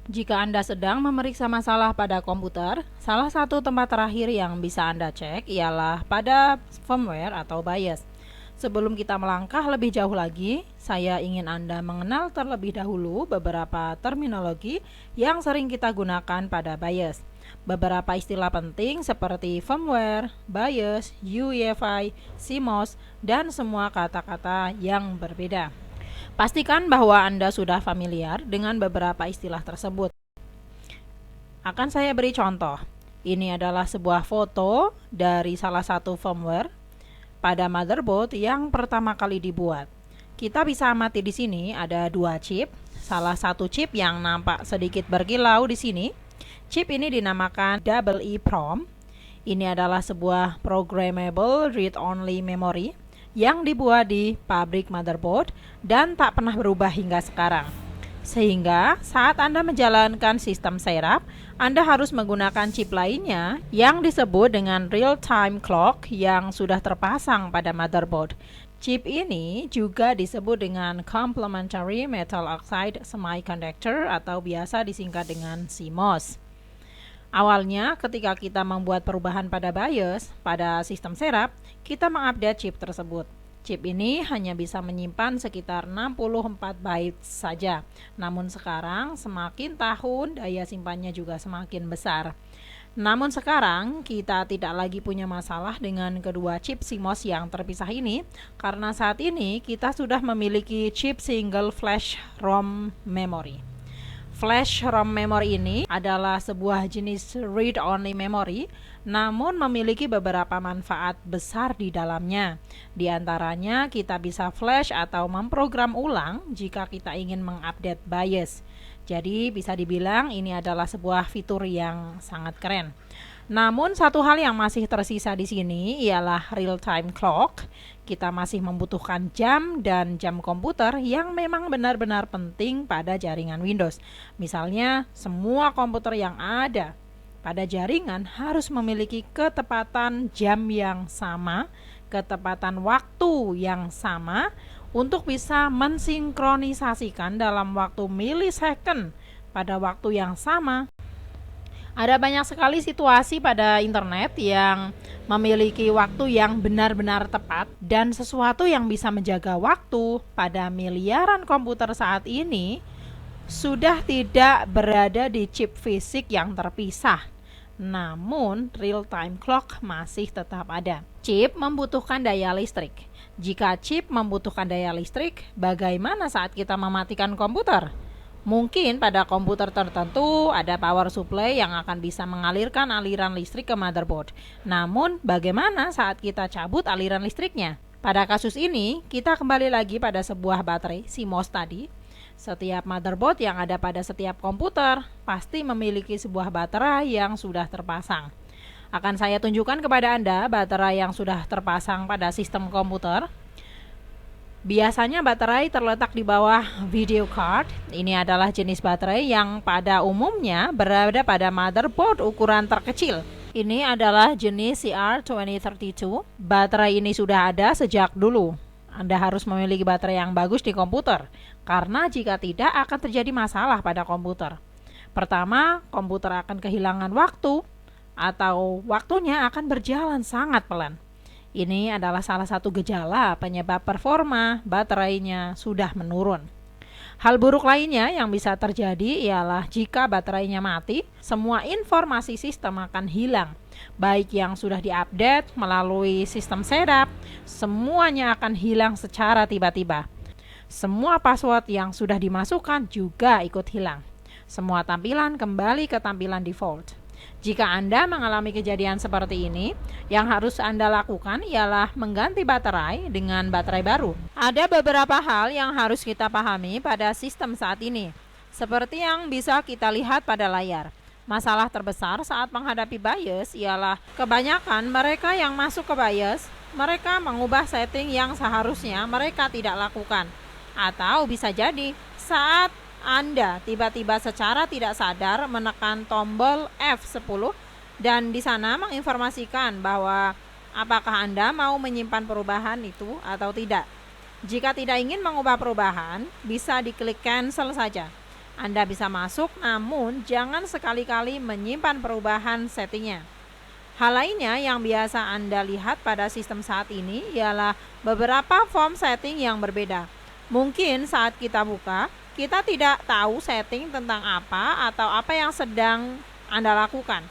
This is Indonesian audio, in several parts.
Jika Anda sedang memeriksa masalah pada komputer, salah satu tempat terakhir yang bisa Anda cek ialah pada firmware atau BIOS. Sebelum kita melangkah lebih jauh lagi, saya ingin Anda mengenal terlebih dahulu beberapa terminologi yang sering kita gunakan pada BIOS. Beberapa istilah penting seperti firmware, BIOS, UEFI, CMOS, dan semua kata-kata yang berbeda. Pastikan bahwa Anda sudah familiar dengan beberapa istilah tersebut. Akan saya beri contoh. Ini adalah sebuah foto dari salah satu firmware pada motherboard yang pertama kali dibuat. Kita bisa amati di sini ada dua chip. Salah satu chip yang nampak sedikit berkilau di sini. Chip ini dinamakan EEPROM. Ini adalah sebuah programmable read-only memory yang dibuat di pabrik motherboard dan tak pernah berubah hingga sekarang. Sehingga saat Anda menjalankan sistem setup, Anda harus menggunakan chip lainnya yang disebut dengan real-time clock yang sudah terpasang pada motherboard. Chip ini juga disebut dengan complementary metal oxide semiconductor atau biasa disingkat dengan CMOS. Awalnya, ketika kita membuat perubahan pada BIOS, pada sistem setup, kita mengupdate chip tersebut. Chip ini hanya bisa menyimpan sekitar 64 bytes saja. Namun sekarang, semakin tahun, daya simpannya juga semakin besar. Namun sekarang, kita tidak lagi punya masalah dengan kedua chip CMOS yang terpisah ini, karena saat ini kita sudah memiliki chip single flash ROM memory. Flash ROM memory ini adalah sebuah jenis read-only memory, namun memiliki beberapa manfaat besar di dalamnya. Di antaranya, kita bisa flash atau memprogram ulang jika kita ingin mengupdate BIOS. Jadi, bisa dibilang ini adalah sebuah fitur yang sangat keren. Namun, satu hal yang masih tersisa di sini ialah real-time clock. Kita masih membutuhkan jam dan jam komputer yang memang benar-benar penting pada jaringan Windows. Misalnya, semua komputer yang ada pada jaringan harus memiliki ketepatan jam yang sama, ketepatan waktu yang sama untuk bisa mensinkronisasikan dalam waktu milisecond pada waktu yang sama. Ada banyak sekali situasi pada internet yang memiliki waktu yang benar-benar tepat dan sesuatu yang bisa menjaga waktu pada miliaran komputer saat ini sudah tidak berada di chip fisik yang terpisah. Namun, real-time clock masih tetap ada. Chip membutuhkan daya listrik. Jika chip membutuhkan daya listrik, bagaimana saat kita mematikan komputer? Mungkin pada komputer tertentu ada power supply yang akan bisa mengalirkan aliran listrik ke motherboard. Namun, bagaimana saat kita cabut aliran listriknya? Pada kasus ini, kita kembali lagi pada sebuah baterai CMOS tadi. Setiap motherboard yang ada pada setiap komputer pasti memiliki sebuah baterai yang sudah terpasang. Akan saya tunjukkan kepada Anda baterai yang sudah terpasang pada sistem komputer. Biasanya baterai terletak di bawah video card. Ini adalah jenis baterai yang pada umumnya berada pada motherboard ukuran terkecil. Ini adalah jenis CR2032. Baterai ini sudah ada sejak dulu. Anda harus memiliki baterai yang bagus di komputer, karena jika tidak akan terjadi masalah pada komputer. Pertama, komputer akan kehilangan waktu, atau waktunya akan berjalan sangat pelan. Ini adalah salah satu gejala penyebab performa baterainya sudah menurun. Hal buruk lainnya yang bisa terjadi ialah jika baterainya mati, semua informasi sistem akan hilang. Baik yang sudah diupdate melalui sistem setup, semuanya akan hilang secara tiba-tiba. Semua password yang sudah dimasukkan juga ikut hilang. Semua tampilan kembali ke tampilan default. Jika Anda mengalami kejadian seperti ini, yang harus Anda lakukan ialah mengganti baterai dengan baterai baru. Ada beberapa hal yang harus kita pahami pada sistem saat ini, seperti yang bisa kita lihat pada layar. Masalah terbesar saat menghadapi BIOS ialah kebanyakan mereka yang masuk ke BIOS, mereka mengubah setting yang seharusnya mereka tidak lakukan. Atau bisa jadi saat Anda tiba-tiba secara tidak sadar menekan tombol F10 dan di sana menginformasikan bahwa apakah Anda mau menyimpan perubahan itu atau tidak. Jika tidak ingin mengubah perubahan, bisa diklik cancel saja. Anda bisa masuk, namun jangan sekali-kali menyimpan perubahan settingnya. Hal lainnya yang biasa Anda lihat pada sistem saat ini ialah beberapa form setting yang berbeda. Mungkin saat kita buka, kita tidak tahu setting tentang apa atau apa yang sedang Anda lakukan.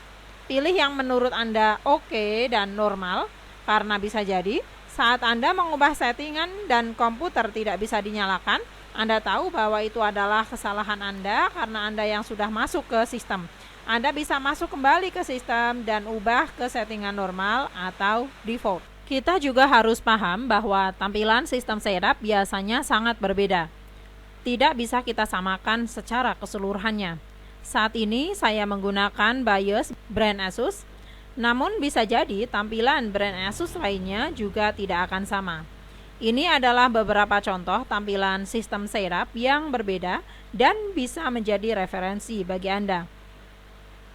Pilih yang menurut Anda oke dan normal, karena bisa jadi saat Anda mengubah settingan dan komputer tidak bisa dinyalakan, Anda tahu bahwa itu adalah kesalahan Anda karena Anda yang sudah masuk ke sistem. Anda bisa masuk kembali ke sistem dan ubah ke settingan normal atau default. Kita juga harus paham bahwa tampilan sistem setup biasanya sangat berbeda. Tidak bisa kita samakan secara keseluruhannya. Saat ini saya menggunakan BIOS brand Asus, namun bisa jadi tampilan brand Asus lainnya juga tidak akan sama. Ini adalah beberapa contoh tampilan sistem setup yang berbeda dan bisa menjadi referensi bagi Anda.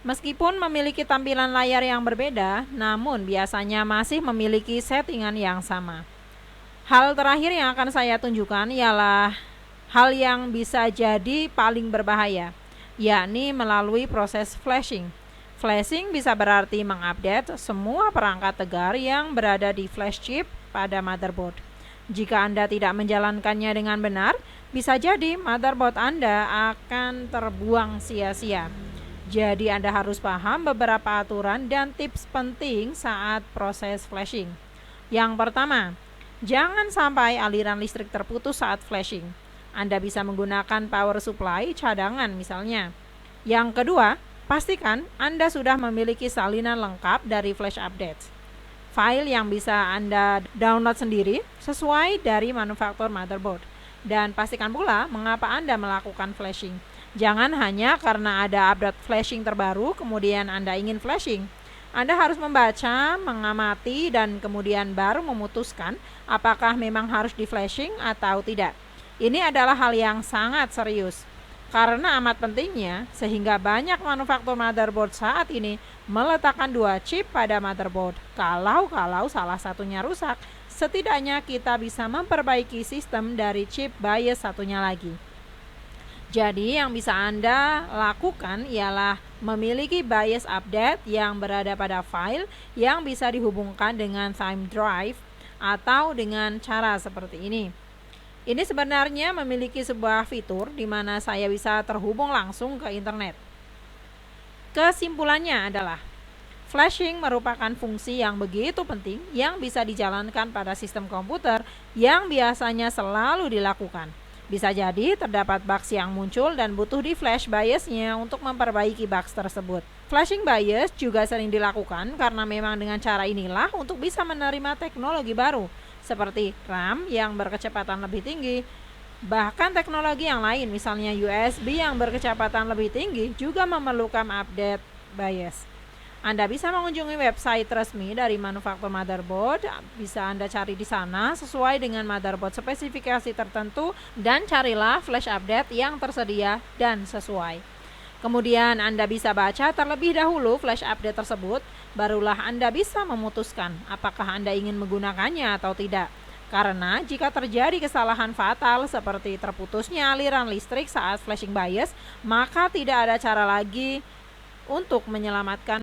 Meskipun memiliki tampilan layar yang berbeda, namun biasanya masih memiliki settingan yang sama. Hal terakhir yang akan saya tunjukkan ialah hal yang bisa jadi paling berbahaya, yakni melalui proses flashing. Flashing bisa berarti mengupdate semua perangkat tegar yang berada di flash chip pada motherboard. Jika Anda tidak menjalankannya dengan benar, bisa jadi motherboard Anda akan terbuang sia-sia. Jadi Anda harus paham beberapa aturan dan tips penting saat proses flashing. Yang pertama, jangan sampai aliran listrik terputus saat flashing. Anda bisa menggunakan power supply cadangan misalnya. Yang kedua, pastikan Anda sudah memiliki salinan lengkap dari flash update. File yang bisa Anda download sendiri sesuai dari manufaktur motherboard. Dan pastikan pula mengapa Anda melakukan flashing. Jangan hanya karena ada update flashing terbaru kemudian Anda ingin flashing. Anda harus membaca, mengamati, dan kemudian baru memutuskan apakah memang harus di flashing atau tidak. Ini adalah hal yang sangat serius. Karena amat pentingnya, sehingga banyak manufaktur motherboard saat ini meletakkan 2 chip pada motherboard. Kalau salah satunya rusak, setidaknya kita bisa memperbaiki sistem dari chip BIOS satunya lagi. Jadi yang bisa Anda lakukan ialah memiliki BIOS update yang berada pada file yang bisa dihubungkan dengan thumb drive atau dengan cara seperti ini. Ini sebenarnya memiliki sebuah fitur di mana saya bisa terhubung langsung ke internet. Kesimpulannya adalah, flashing merupakan fungsi yang begitu penting yang bisa dijalankan pada sistem komputer yang biasanya selalu dilakukan. Bisa jadi terdapat bugs yang muncul dan butuh di flash BIOS-nya untuk memperbaiki bugs tersebut. Flashing BIOS juga sering dilakukan karena memang dengan cara inilah untuk bisa menerima teknologi baru, seperti RAM yang berkecepatan lebih tinggi. Bahkan teknologi yang lain, misalnya USB yang berkecepatan lebih tinggi, juga memerlukan update BIOS. Anda bisa mengunjungi website resmi dari manufaktur motherboard. Bisa Anda cari di sana sesuai dengan motherboard spesifikasi tertentu dan carilah flash update yang tersedia dan sesuai. Kemudian Anda bisa baca terlebih dahulu flash update tersebut, barulah Anda bisa memutuskan apakah Anda ingin menggunakannya atau tidak. Karena jika terjadi kesalahan fatal seperti terputusnya aliran listrik saat flashing BIOS, maka tidak ada cara lagi untuk menyelamatkan